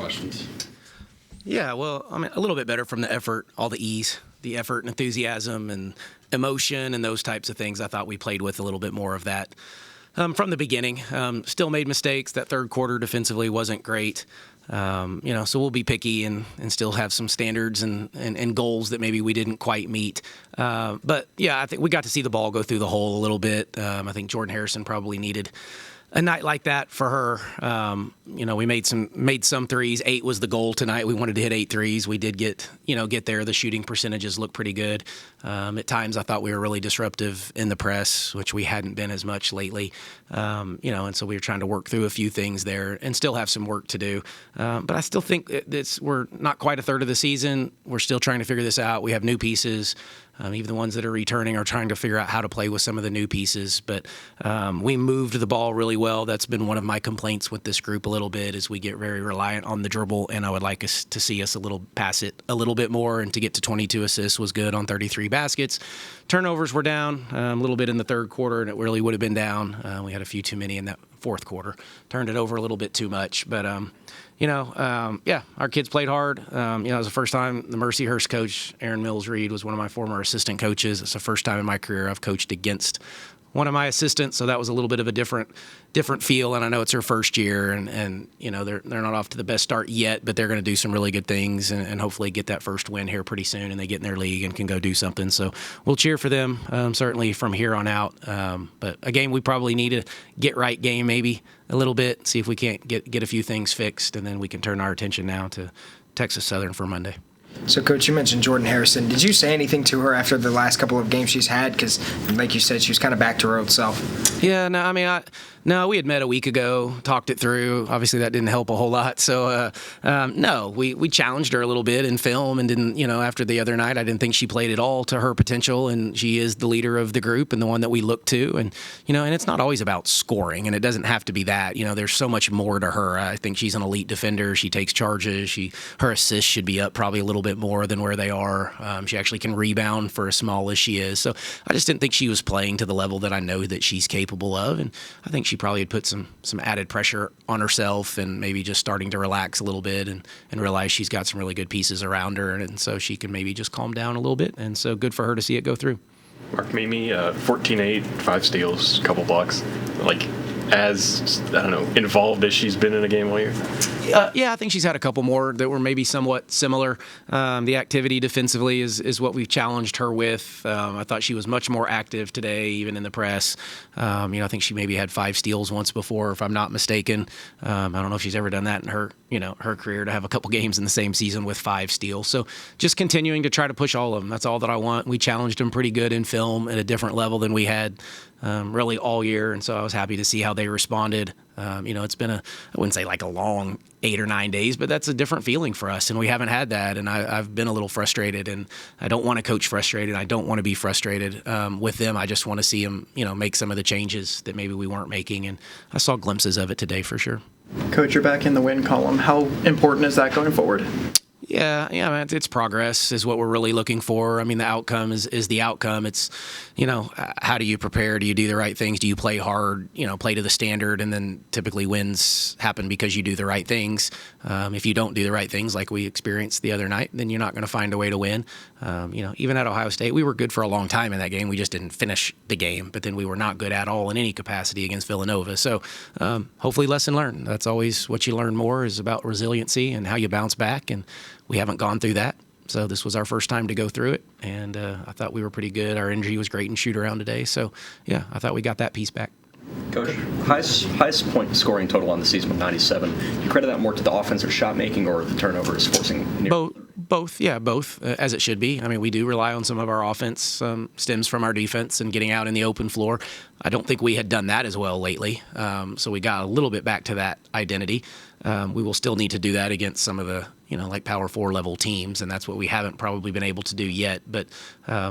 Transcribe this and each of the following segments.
questions. Yeah, well, I mean, a little bit better from the effort, all the ease, the effort and enthusiasm and emotion and those types of things. I thought we played with a little bit more of that from the beginning. Still made mistakes. That third quarter defensively wasn't great. So we'll be picky and still have some standards and goals that maybe we didn't quite meet. But, yeah, I think we got to see the ball go through the hole a little bit. I think Jordan Harrison probably needed a night like that for her. We made some threes. 8 was the goal tonight. We wanted to hit 8 threes. We did get there. The shooting percentages look pretty good. At times I thought we were really disruptive in the press, which we hadn't been as much lately. And so we were trying to work through a few things there and still have some work to do. But I still think we're not quite a third of the season. We're still trying to figure this out. We have new pieces. Even the ones that are returning are trying to figure out how to play with some of the new pieces. But we moved the ball really well. That's been one of my complaints with this group a little bit, is we get very reliant on the dribble, and I would like us to see us pass it a little bit more, and to get to 22 assists was good on 33 baskets. Turnovers were down a little bit in the third quarter, and it really would have been down. We had a few too many in that fourth quarter. Turned it over a little bit too much. But, our kids played hard. It was the first time the Mercyhurst coach, Aaron Mills-Reed, was one of my former assistant coaches. It's the first time in my career I've coached against one of my assistants, so that was a little bit of a different feel. And I know it's her first year, and they're not off to the best start yet, but they're going to do some really good things and hopefully get that first win here pretty soon, and they get in their league and can go do something. So we'll cheer for them certainly from here on out. But a game we probably need a get-right game maybe a little bit, see if we can't get a few things fixed, and then we can turn our attention now to Texas Southern for Monday. So, Coach, you mentioned Jordan Harrison. Did you say anything to her after the last couple of games she's had? Because, like you said, she was kind of back to her old self. Yeah, no, I mean, we had met a week ago, talked it through. Obviously, that didn't help a whole lot. So, we challenged her a little bit in film, and didn't, after the other night, I didn't think she played at all to her potential, and she is the leader of the group and the one that we look to. And, and it's not always about scoring, and it doesn't have to be that. There's so much more to her. I think she's an elite defender. She takes charges. Her assists should be up probably a little bit more than where they are. She actually can rebound for as small as she is. So I just didn't think she was playing to the level that I know that she's capable of. And I think she probably had put some added pressure on herself, and maybe just starting to relax a little bit and realize she's got some really good pieces around her. And so she can maybe just calm down a little bit. And so good for her to see it go through. Mark, Mimi, 14-8, 5 steals, couple blocks. As, involved as she's been in a game all year? I think she's had a couple more that were maybe somewhat similar. The activity defensively is what we've challenged her with. I thought she was much more active today, even in the press. I think she maybe had 5 steals once before, if I'm not mistaken. I don't know if she's ever done that in her career, to have a couple games in the same season with 5 steals. So just continuing to try to push all of them. That's all that I want. We challenged them pretty good in film at a different level than we had really all year, and so I was happy to see how they responded. It's been I wouldn't say like a long 8 or 9 days, but that's a different feeling for us, and we haven't had that, and I've been a little frustrated, and I don't want to coach frustrated. I don't want to be frustrated with them. I just want to see them, make some of the changes that maybe we weren't making, and I saw glimpses of it today for sure. Coach, you're back in the win column. How important is that going forward? Yeah, it's progress is what we're really looking for. I mean, the outcome is the outcome. It's, how do you prepare? Do you do the right things? Do you play hard, play to the standard? And then typically wins happen because you do the right things. If you don't do the right things like we experienced the other night, then you're not going to find a way to win. Even at Ohio State, we were good for a long time in that game. We just didn't finish the game, but then we were not good at all in any capacity against Villanova. So hopefully lesson learned. That's always what you learn more, is about resiliency and how you bounce back. And we haven't gone through that. So this was our first time to go through it, and I thought we were pretty good. Our energy was great in shoot-around today. So, yeah, I thought we got that piece back. Coach, highest point scoring total on the season with 97. Do you credit that more to the offensive shot making or the turnovers forcing? Both, as it should be. I mean, we do rely on some of our offense, stems from our defense and getting out in the open floor. I don't think we had done that as well lately, so we got a little bit back to that identity. We will still need to do that against some of the, like Power 4 level teams, and that's what we haven't probably been able to do yet, but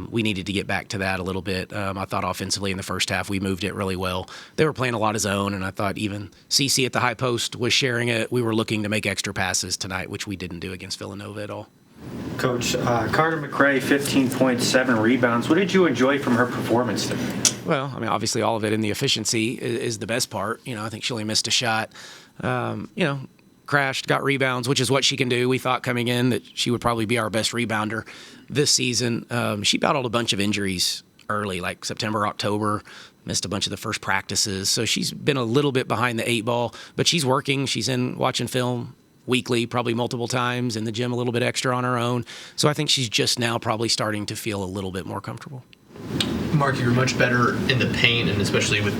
we needed to get back to that a little bit. I thought offensively in the first half we moved it really well. They were playing a lot of zone, and I thought even CC at the high post was sharing it. We were looking to make extra passes tonight, which we didn't do against Villanova at all. Coach, Carter McRae, 15.7 rebounds. What did you enjoy from her performance today? Well, I mean, obviously all of it in the efficiency is the best part. I think she only missed a shot. crashed, got rebounds, which is what she can do. We thought coming in that she would probably be our best rebounder this season. She battled a bunch of injuries early, like September, October, missed a bunch of the first practices. So she's been a little bit behind the 8 ball, but she's working. She's in watching film weekly, probably multiple times, in the gym a little bit extra on her own. So I think she's just now probably starting to feel a little bit more comfortable. Mark, you were much better in the paint, and especially with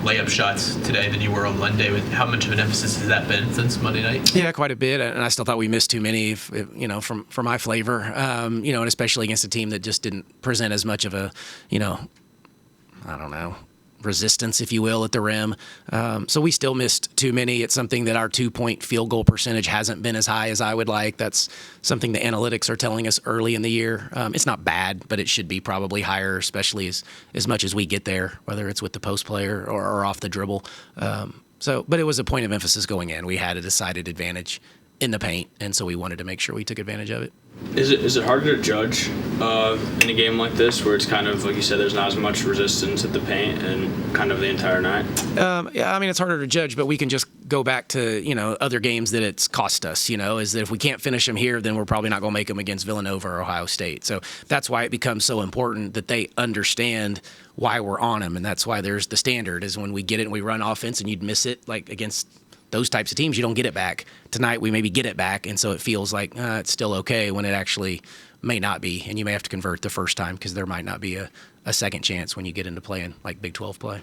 layup shots today than you were on Monday. With how much of an emphasis has that been since Monday night? Yeah, quite a bit, and I still thought we missed too many, for my flavor, and especially against a team that just didn't present as much of a, resistance, if you will, at the rim. So we still missed too many. It's something that our 2-point field goal percentage hasn't been as high as I would like. That's something the analytics are telling us early in the year. It's not bad, but it should be probably higher, especially as much as we get there, whether it's with the post player or off the dribble. But it was a point of emphasis going in. We had a decided advantage in the paint, and so we wanted to make sure we took advantage of it. Is it harder to judge in a game like this where it's kind of, like you said, there's not as much resistance at the paint and kind of the entire night? It's harder to judge, but we can just go back to, other games that it's cost us, is that if we can't finish them here, then we're probably not going to make them against Villanova or Ohio State. So that's why it becomes so important that they understand why we're on them, and that's why there's the standard is when we get it and we run offense and you'd miss it, like against those types of teams, you don't get it back. Tonight, we maybe get it back, and so it feels like it's still okay when it actually may not be, and you may have to convert the first time because there might not be a second chance when you get into playing like Big 12 play.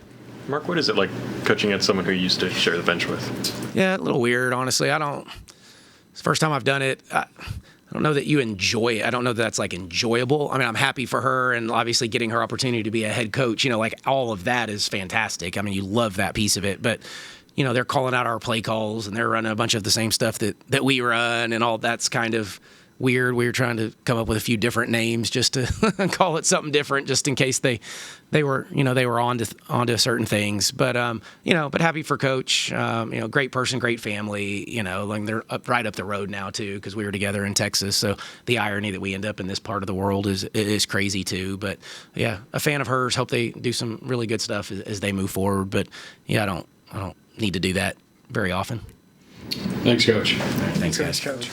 Mark, what is it like coaching at someone who you used to share the bench with? Yeah, a little weird, honestly. It's the first time I've done it. I don't know that you enjoy it. I don't know that that's like enjoyable. I mean, I'm happy for her, and obviously getting her opportunity to be a head coach, like all of that is fantastic. I mean, you love that piece of it, but they're calling out our play calls and they're running a bunch of the same stuff that we run, and all that's kind of weird. We were trying to come up with a few different names just to call it something different, just in case they were onto certain things. But but happy for Coach. Great person, great family. Like they're right up the road now too, because we were together in Texas. So the irony that we end up in this part of the world is crazy too. But yeah, a fan of hers. Hope they do some really good stuff as they move forward. But yeah, I don't need to do that very often. Thanks, Coach. Thanks, guys. Coach.